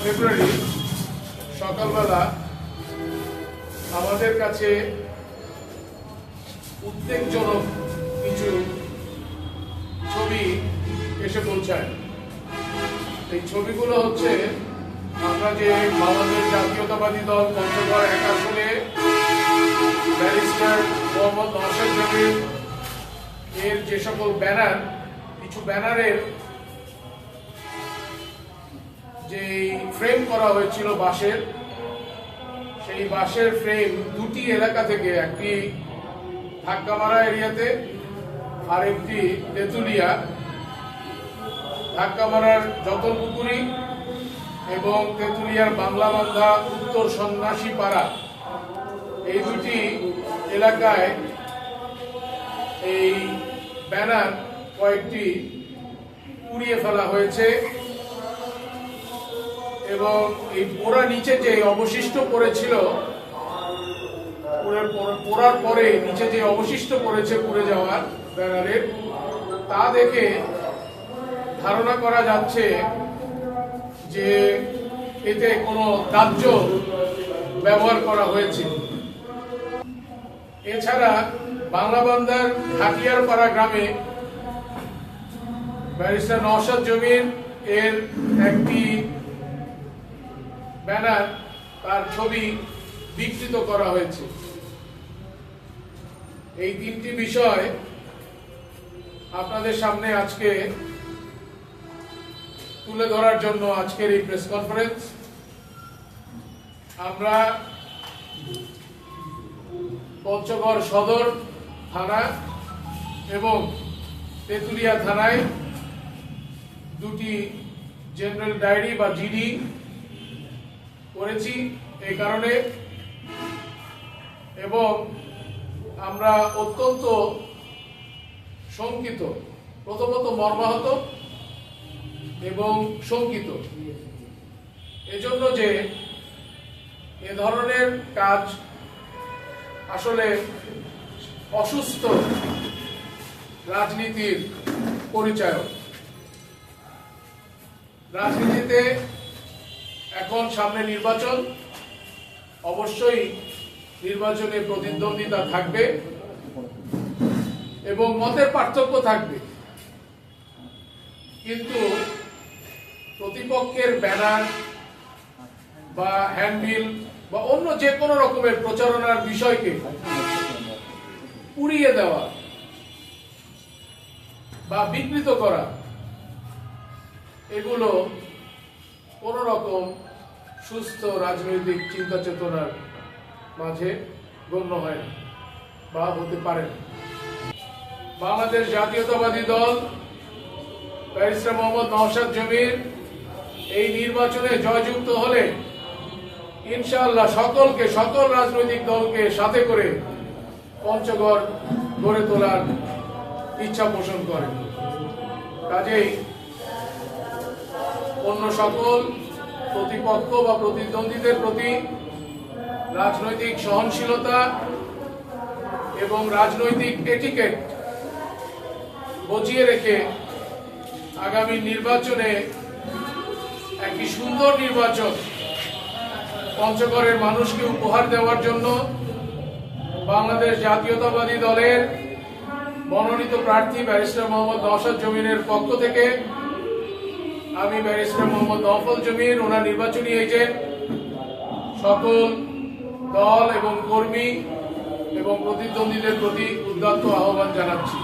ফেব্রুয়ারি সকালবেলা আমাদের কাছে উদ্বেগজনক কিছু ছবি এসে পৌঁছায়। এই ছবিগুলো হচ্ছে আমরা যে বাংলাদেশ জাতীয়তাবাদী দল পঞ্চগড় 1 আসনে ব্যারিস্টার মোহাম্মদ নওশাদ জমির এর যে সকল ব্যানার, কিছু ব্যানারের যে ফ্রেম করা হয়েছিল বাঁশের, সেই বাঁশের ফ্রেম দুটি এলাকা থেকে, একটি ধাক্কামারা এরিয়াতে আর একটি তেঁতুলিয়া, ধাক্কামারার যতলপুকুরি এবং তেঁতুলিয়ার বাংলাবান্ধা উত্তর সন্ন্যাসী পাড়া, এই দুটি এলাকায় এই ব্যানার কয়েকটি পুড়িয়ে ফেলা হয়েছে এবং এই পোড়া নিচে যে অবশিষ্ট পড়েছিল, পোড়ার পরে নিচে যে অবশিষ্ট পড়েছে পুড়ে যাওয়ার ব্যানারের, তা দেখে ধারণা করা যাচ্ছে যে এতে কোনো দাহ্য ব্যবহার করা হয়েছে। এছাড়া বাংলাবান্ধার হাতিয়ারপাড়া গ্রামে ব্যারিস্টার নওশাদ জমির এর একটি ব্যানার, তার ছবি বিকৃত করা হয়েছে। এই তিনটি বিষয় আপনাদের সামনে আজকে তুলে ধরার জন্য আজকের এই প্রেস কনফারেন্স। আমরা পঞ্চগড় সদর থানা এবং তেঁতুলিয়া থানায় দুটি জেনারেল ডায়েরি বা জিডি করেছি এই কারণে, এবং আমরা অত্যন্ত শঙ্কিত, প্রথমত মর্মাহত এবং শঙ্কিত এজন্য যে এ ধরনের কাজ আসলে অসুস্থ রাজনীতির পরিচায়ক। রাজনীতিতে এখন সামনে নির্বাচন, অবশ্যই নির্বাচনে প্রতিদ্বন্দ্বিতা থাকবে এবং মতের পার্থক্য থাকবে, কিন্তু প্রতিপক্ষের ব্যানার বা হ্যান্ডবিল বা অন্য যে কোনো রকমের প্রচারণার বিষয়কে পুড়িয়ে দেওয়া বা বিকৃত করা, এগুলো কোন রকম সুস্থ রাজনৈতিক চিন্তা চেতনার মাঝে গণ্য হয় না বা হতে পারে না। বাংলাদেশ জাতীয়তাবাদী দল ব্যারিস্টার মোহাম্মদ নওশাদ জমির এই নির্বাচনে জয়যুক্ত হলে ইনশাআল্লাহ সকল রাজনৈতিক দলকে সাথে করে পঞ্চগড় গড়ে তোলার ইচ্ছা পোষণ করে। কাজেই অন্য সকল প্রতিপক্ষ বা প্রতিদ্বন্দ্বীদের প্রতি রাজনৈতিক সহনশীলতা এবং রাজনৈতিক এটিকেট বজিয়ে রেখে আগামী নির্বাচনে একটি সুন্দর নির্বাচন পঞ্চগড়ের মানুষকে উপহার দেওয়ার জন্য বাংলাদেশ জাতীয়তাবাদী দলের মনোনীত প্রার্থী ব্যারিস্টার মোহাম্মদ নওশাদ জমিরের পক্ষ থেকে আমি ব্যারিস্টার মোহাম্মদ নওফল জমির, ওনার নির্বাচনী এজেন্ট, সকল দল এবং কর্মী এবং প্রতিদ্বন্দ্বীদের প্রতি উদাত্ত আহ্বান জানাচ্ছি।